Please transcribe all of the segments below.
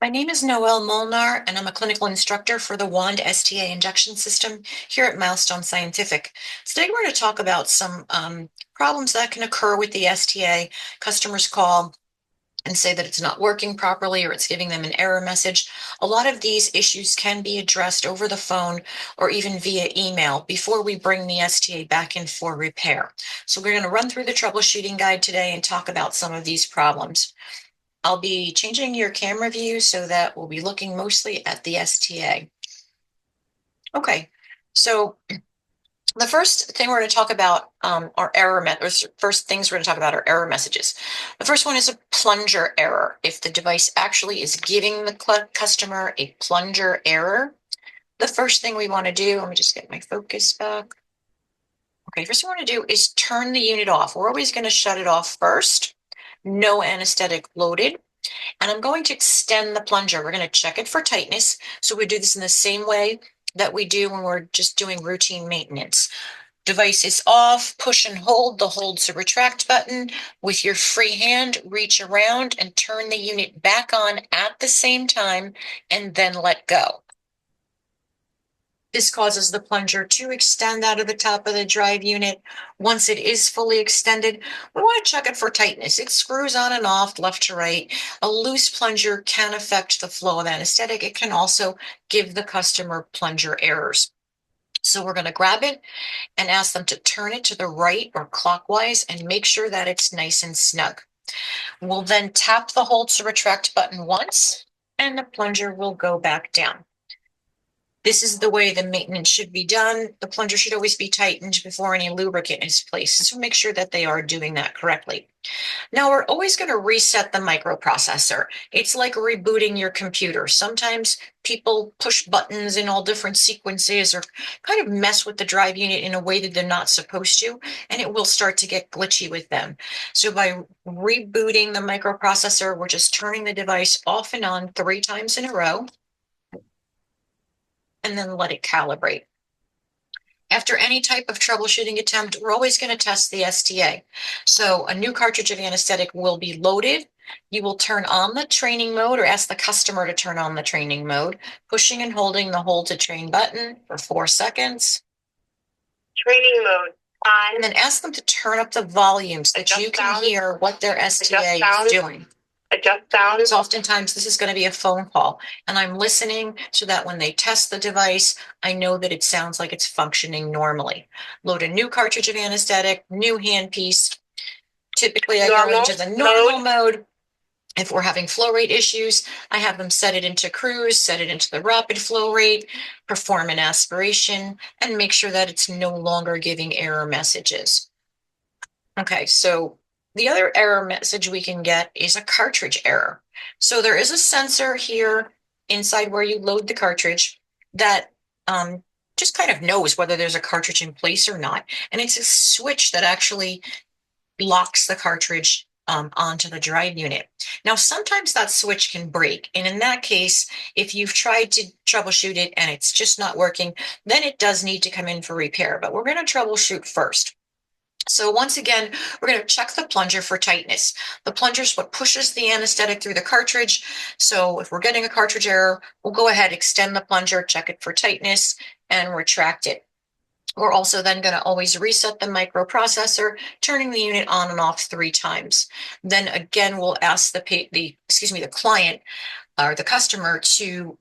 My name is Noelle Molnar, and I'm a clinical instructor for the WAND STA injection system here at Milestone Scientific. Today, we're going to talk about some problems that can occur with the STA. Customers call and say that it's not working properly or it's giving them an error message. A lot of these issues can be addressed over the phone or even via email before we bring the STA back in for repair. So we're going to run through the troubleshooting guide today and talk about some of these problems. I'll be changing your camera view so that we'll be looking mostly at the STA. Okay, so the first thing we're going to talk about are first things we're going to talk about are error messages. The first one is a plunger error. If the device actually is giving the customer a plunger error, the first thing we want to do, let me just get my focus back. Okay, first thing we want to do is turn the unit off. We're always going to shut it off first. No anesthetic loaded. And I'm going to extend the plunger. We're going to check it for tightness. So we do this in the same way that we do when we're just doing routine maintenance. Device is off, push and hold the hold to retract button. With your free hand, reach around and turn the unit back on at the same time and then let go. This causes the plunger to extend out of the top of the drive unit. Once it is fully extended, we want to check it for tightness. It screws on and off left to right. A loose plunger can affect the flow of anesthetic. It can also give the customer plunger errors. So we're going to grab it and ask them to turn it to the right or clockwise and make sure that it's nice and snug. We'll then tap the hold to retract button once and the plunger will go back down. This is the way the maintenance should be done. The plunger should always be tightened before any lubricant is placed. So make sure that they are doing that correctly. Now we're always going to reset the microprocessor. It's like rebooting your computer. Sometimes people push buttons in all different sequences or kind of mess with the drive unit in a way that they're not supposed to, and it will start to get glitchy with them. So by rebooting the microprocessor, we're just turning the device off and on 3 times in a row, and then let it calibrate. After any type of troubleshooting attempt, we're always going to test the STA. So a new cartridge of anesthetic will be loaded. You will turn on the training mode or ask the customer to turn on the training mode, pushing and holding the hold to train button for 4 seconds. Training mode on. And then ask them to turn up the volume so that you can hear what their STA is doing. Adjust sound. So oftentimes this is going to be a phone call and I'm listening so that when they test the device, I know that it sounds like it's functioning normally. Load a new cartridge of anesthetic, new handpiece. Typically I go into the normal mode. If we're having flow rate issues, I have them set it into cruise, set it into the rapid flow rate, perform an aspiration, and make sure that it's no longer giving error messages. Okay, so the other error message we can get is a cartridge error. So there is a sensor here inside where you load the cartridge that just kind of knows whether there's a cartridge in place or not. And it's a switch that actually locks the cartridge onto the drive unit. Now, sometimes that switch can break. And in that case, if you've tried to troubleshoot it and it's just not working, then it does need to come in for repair. But we're going to troubleshoot first. So once again, we're going to check the plunger for tightness. The plunger is what pushes the anesthetic through the cartridge. So if we're getting a cartridge error, we'll go ahead, extend the plunger, check it for tightness, and retract it. We're also then going to always reset the microprocessor, turning the unit on and off 3 times. Then again, we'll ask the client or the customer to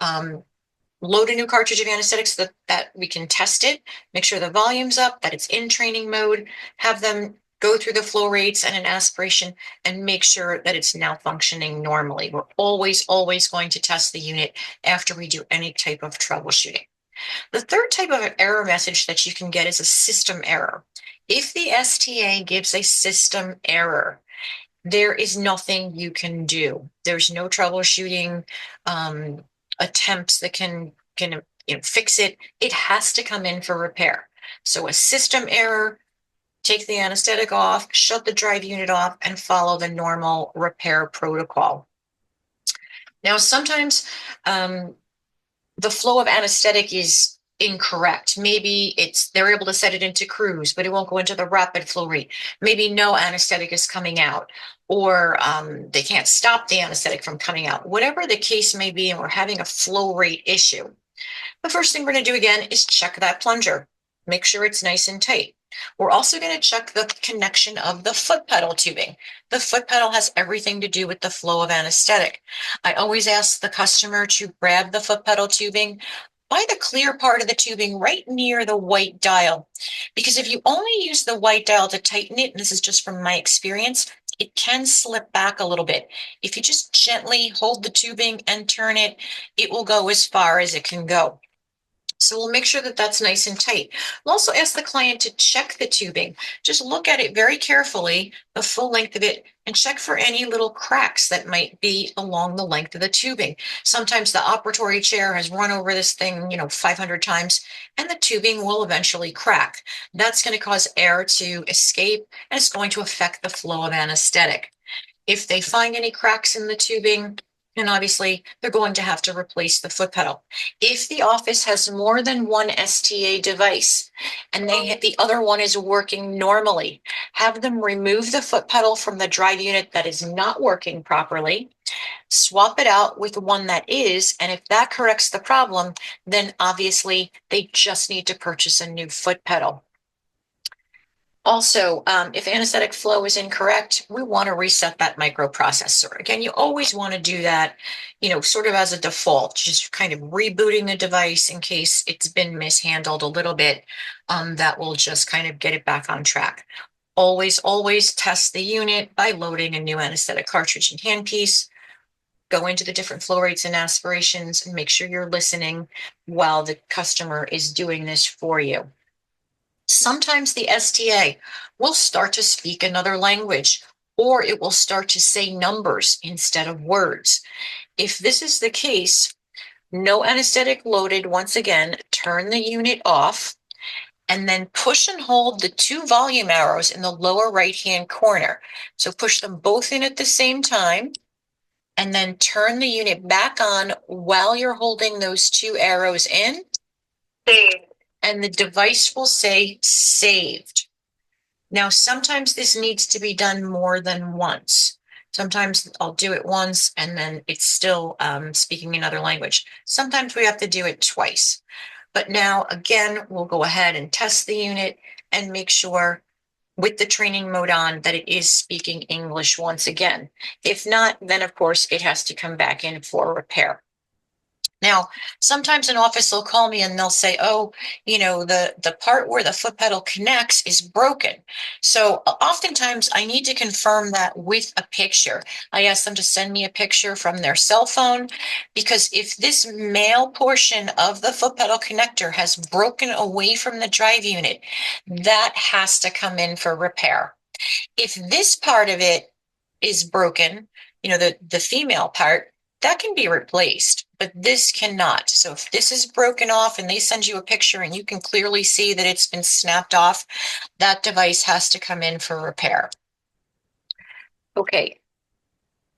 load a new cartridge of anesthetic so that we can test it, make sure the volume's up, that it's in training mode, have them go through the flow rates and an aspiration and make sure that it's now functioning normally. We're always going to test the unit after we do any type of troubleshooting. The third type of error message that you can get is a system error. If the STA gives a system error, there is nothing you can do. There's no troubleshooting attempts that can fix it. It has to come in for repair. So a system error, take the anesthetic off, shut the drive unit off, and follow the normal repair protocol. Now, sometimes the flow of anesthetic is incorrect. Maybe they're able to set it into cruise, but it won't go into the rapid flow rate. Maybe no anesthetic is coming out, or they can't stop the anesthetic from coming out. Whatever the case may be, and we're having a flow rate issue, the first thing we're going to do again is check that plunger. Make sure it's nice and tight. We're also going to check the connection of the foot pedal tubing. The foot pedal has everything to do with the flow of anesthetic. I always ask the customer to grab the foot pedal tubing by the clear part of the tubing right near the white dial. Because if you only use the white dial to tighten it, and this is just from my experience, it can slip back a little bit. If you just gently hold the tubing and turn it, it will go as far as it can go. So we'll make sure that that's nice and tight. We'll also ask the client to check the tubing. Just look at it very carefully, the full length of it, and check for any little cracks that might be along the length of the tubing. Sometimes the operatory chair has run over this thing, 500 times, and the tubing will eventually crack. That's going to cause air to escape, and it's going to affect the flow of anesthetic. If they find any cracks in the tubing, and obviously they're going to have to replace the foot pedal. If the office has more than one STA device and the other one is working normally, have them remove the foot pedal from the drive unit that is not working properly, swap it out with one that is, and if that corrects the problem, then obviously they just need to purchase a new foot pedal. Also, if anesthetic flow is incorrect, we want to reset that microprocessor. Again, you always want to do that, sort of as a default, just kind of rebooting the device in case it's been mishandled a little bit. That will just kind of get it back on track. Always, always test the unit by loading a new anesthetic cartridge and handpiece. Go into the different flow rates and aspirations and make sure you're listening while the customer is doing this for you. Sometimes the STA will start to speak another language, or it will start to say numbers instead of words. If this is the case, no anesthetic loaded. Once again, turn the unit off and then push and hold the two volume arrows in the lower right-hand corner. So push them both in at the same time and then turn the unit back on while you're holding those two arrows in. Save. And the device will say saved. Now, sometimes this needs to be done more than once. Sometimes I'll do it once and then it's still speaking another language. Sometimes we have to do it twice. But now, again, we'll go ahead and test the unit and make sure with the training mode on that it is speaking English once again. If not, then of course it has to come back in for repair. Now, sometimes an office will call me and they'll say, oh, the part where the foot pedal connects is broken. So oftentimes I need to confirm that with a picture. I ask them to send me a picture from their cell phone, because if this male portion of the foot pedal connector has broken away from the drive unit, that has to come in for repair. If this part of it is broken, the female part, that can be replaced, but this cannot. So if this is broken off and they send you a picture and you can clearly see that it's been snapped off, that device has to come in for repair. Okay.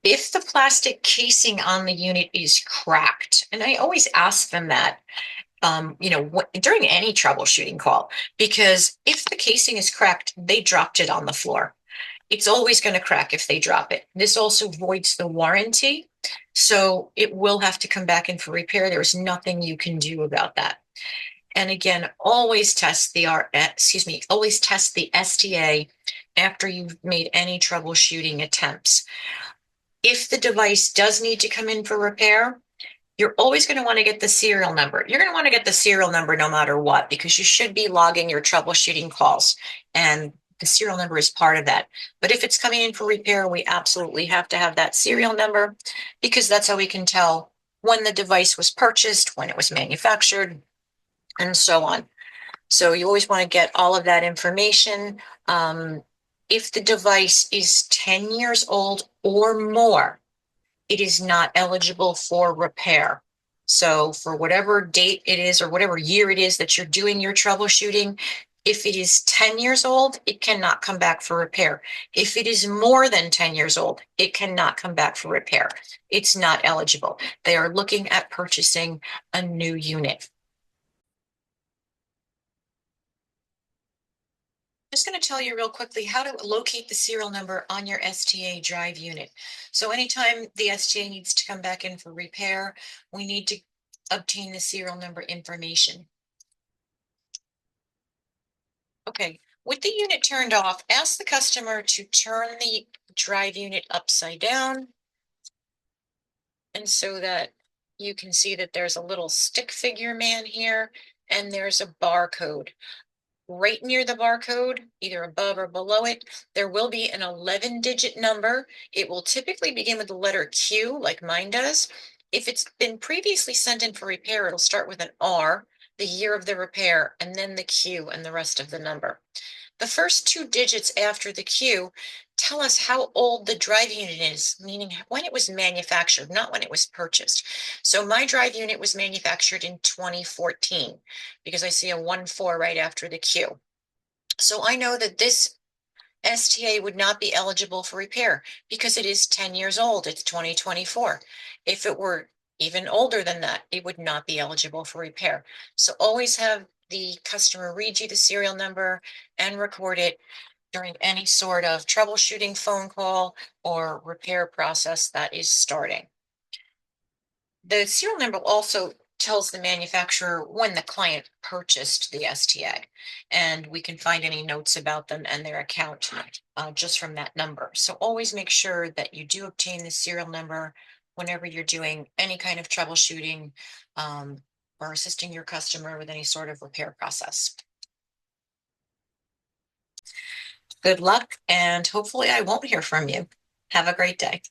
If the plastic casing on the unit is cracked, and I always ask them that, during any troubleshooting call, because if the casing is cracked, they dropped it on the floor. It's always going to crack if they drop it. This also voids the warranty, so it will have to come back in for repair. There's nothing you can do about that. And again, always test the STA after you've made any troubleshooting attempts. If the device does need to come in for repair, you're always going to want to get the serial number. You're going to want to get the serial number no matter what, because you should be logging your troubleshooting calls, and the serial number is part of that. But if it's coming in for repair, we absolutely have to have that serial number, because that's how we can tell when the device was purchased, when it was manufactured, and so on. So you always want to get all of that information. If the device is 10 years old or more, it is not eligible for repair. So for whatever date it is or whatever year it is that you're doing your troubleshooting, if it is 10 years old, it cannot come back for repair. If it is more than 10 years old, it cannot come back for repair. It's not eligible. They are looking at purchasing a new unit. Just going to tell you real quickly how to locate the serial number on your STA drive unit. So anytime the STA needs to come back in for repair, we need to obtain the serial number information. Okay, with the unit turned off, ask the customer to turn the drive unit upside down. And so that you can see that there's a little stick figure man here, and there's a barcode. Right near the barcode, either above or below it, there will be an 11-digit number. It will typically begin with the letter Q, like mine does. If it's been previously sent in for repair, it'll start with an R, the year of the repair, and then the Q and the rest of the number. The first 2 digits after the Q tell us how old the drive unit is, meaning when it was manufactured, not when it was purchased. So my drive unit was manufactured in 2014 because I see a 1-4 right after the Q. So I know that this STA would not be eligible for repair because it is 10 years old. It's 2024. If it were even older than that, it would not be eligible for repair. So always have the customer read you the serial number and record it during any sort of troubleshooting phone call or repair process that is starting. The serial number also tells the manufacturer when the client purchased the STA, and we can find any notes about them and their account just from that number. So always make sure that you do obtain the serial number whenever you're doing any kind of troubleshooting or assisting your customer with any sort of repair process. Good luck, and hopefully I won't hear from you. Have a great day.